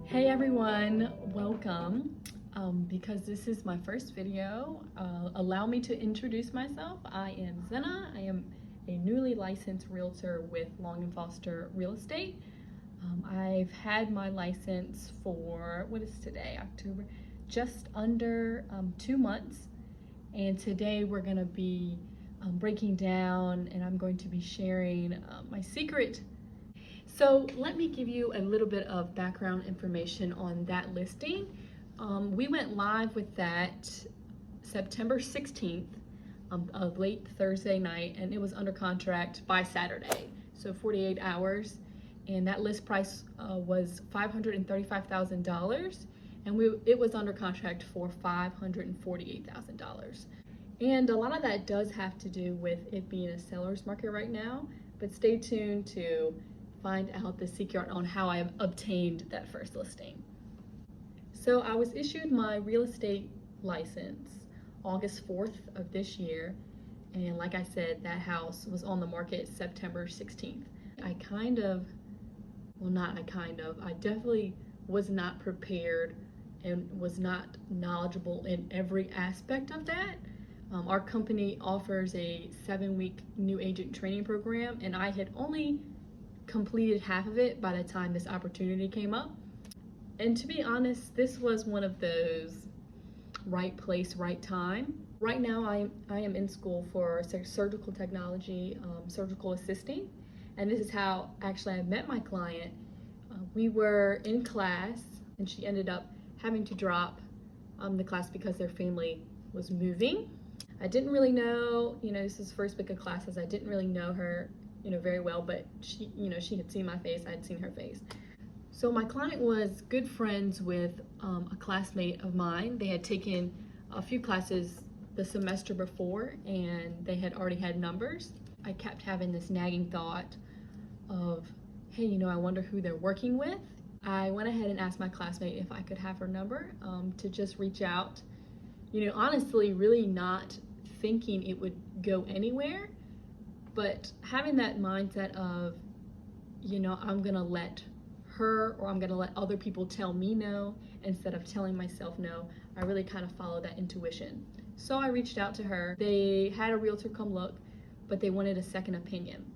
Hey everyone, welcome. Because this is my first video, allow me to introduce myself. I am Zena. I am a newly licensed realtor with Long & Foster Real Estate. I've had my license for, what is today, October, just under 2 months. And today we're gonna be breaking down and I'm going to be sharing my secret. So let me give you a little bit of background information on that listing. We went live with that September 16th of late Thursday night, and it was under contract by Saturday, so 48 hours. And that list price was $535,000, and it was under contract for $548,000. And a lot of that does have to do with it being a seller's market right now, but stay tuned to find out the secret on how I obtained that first listing. So I was issued my real estate license August 4th of this year, and like I said, that house was on the market September 16th. I definitely was not prepared and was not knowledgeable in every aspect of that. Our company offers a 7-week new agent training program, and I had only completed half of it by the time this opportunity came up. And to be honest, this was one of those right place, right time. Right now, I am in school for surgical technology, surgical assisting, and this is how actually I met my client. We were in class, and she ended up having to drop the class because their family was moving. I didn't really know, this is first week of classes, I didn't really know her very well, but she had seen my face, I had seen her face. So my client was good friends with a classmate of mine. They had taken a few classes the semester before, and they had already had numbers. I kept having this nagging thought of, hey, I wonder who they're working with. I went ahead and asked my classmate if I could have her number to just reach out. Honestly, really not thinking it would go anywhere, but having that mindset of, I'm gonna let her or I'm gonna let other people tell me no instead of telling myself no. I really kind of followed that intuition. So I reached out to her. They had a realtor come look, but they wanted a second opinion.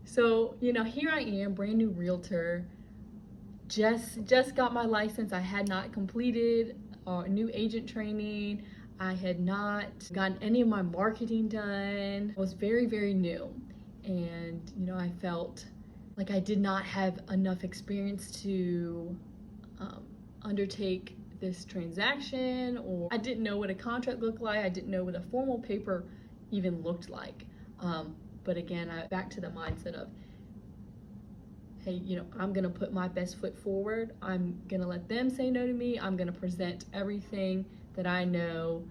So, here I am, brand new realtor, just got my license. I had not completed new agent training. I had not gotten any of my marketing done. I was very, very new. And, I felt like I did not have enough experience to undertake this transaction, or I didn't know what a contract looked like. I didn't know what a formal paper even looked like. But again, back to the mindset of, hey, I'm gonna put my best foot forward. I'm gonna let them say no to me. I'm gonna present everything that I know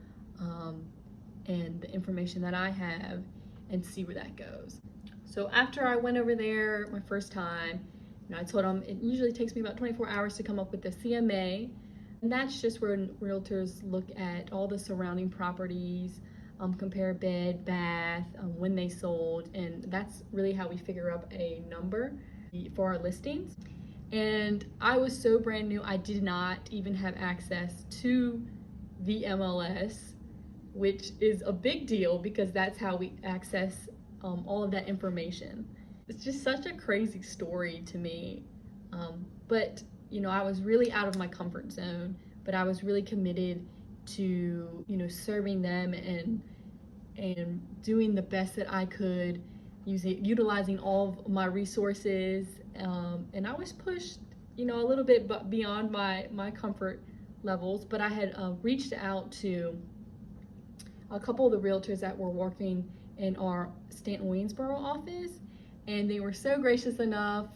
and the information that I have and see where that goes. So after I went over there my first time, I told them it usually takes me about 24 hours to come up with the CMA. And that's just where realtors look at all the surrounding properties, compare bed, bath, when they sold, and that's really how we figure up a number for our listings. And I was so brand new, I did not even have access to the MLS, which is a big deal because that's how we access all of that information. It's just such a crazy story to me. But I was really out of my comfort zone, but I was really committed to serving them and doing the best that I could, utilizing all of my resources, and I was pushed a little bit beyond my comfort levels, but I had reached out to a couple of the realtors that were working in our Stanton Waynesboro office, and they were so gracious enough.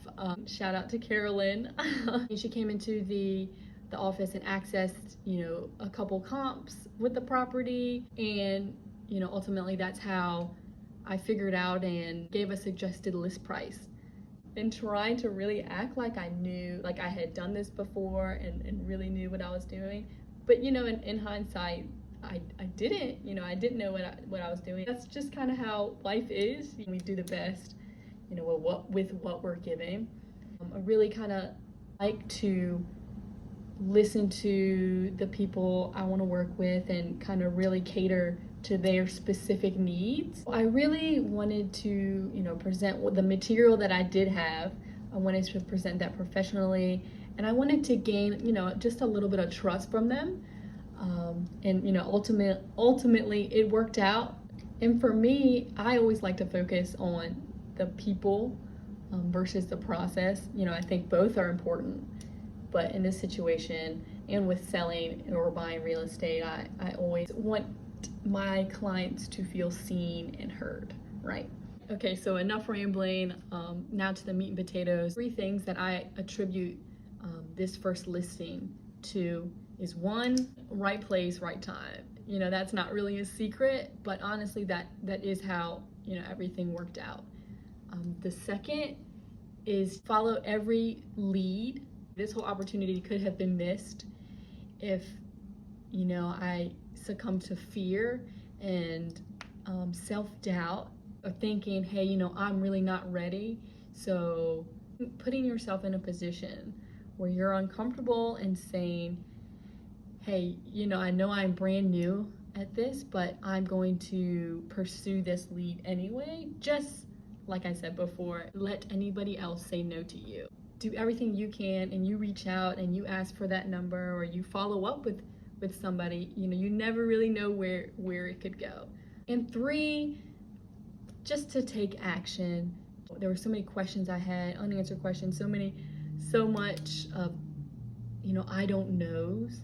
Shout out to Carolyn. She came into the office and accessed a couple comps with the property, and ultimately that's how I figured out and gave a suggested list price. And trying to really act like I knew, like I had done this before and really knew what I was doing. But in hindsight, I didn't, I didn't know what I was doing. That's just kind of how life is. We do the best, with what we're given. I really kind of like to listen to the people I want to work with and kind of really cater to their specific needs. I really wanted to, present the material that I did have. I wanted to present that professionally, and I wanted to gain, just a little bit of trust from them. And ultimately it worked out. And for me, I always like to focus on the people versus the process. I think both are important. But in this situation, and with selling or buying real estate, I always want my clients to feel seen and heard, right? Okay, so enough rambling. Now to the meat and potatoes. 3 things that I attribute this first listing to is 1, right place, right time. That's not really a secret, but honestly, that is how, everything worked out. The second is follow every lead. This whole opportunity could have been missed if, I succumbed to fear and self-doubt of thinking, hey, I'm really not ready. So putting yourself in a position where you're uncomfortable and saying, hey, I know I'm brand new at this, but I'm going to pursue this lead anyway. Just like I said before, let anybody else say no to you. Do everything you can, and you reach out and you ask for that number, or you follow up with somebody. You never really know where it could go. And 3, just to take action. There were so many questions I had, unanswered questions, so much of, I don't knows,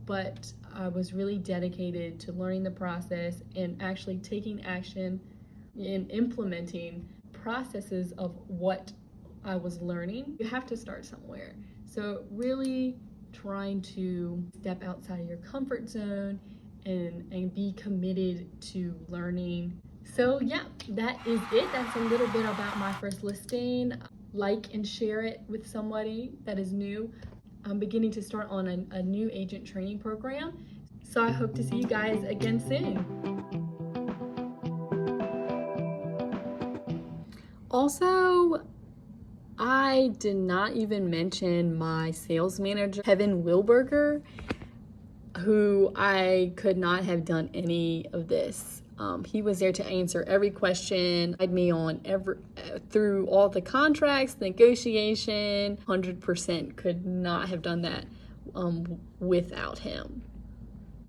but I was really dedicated to learning the process and actually taking action and implementing processes of what I was learning. You have to start somewhere. So really trying to step outside of your comfort zone and be committed to learning. So yeah, that is it. That's a little bit about my first listing. Like and share it with somebody that is new. I'm beginning to start on a new agent training program. So I hope to see you guys again soon. Also, I did not even mention my sales manager, Kevin Wilberger, who I could not have done any of this. He was there to answer every question, guide me on through all the contracts, negotiation. 100% could not have done that without him.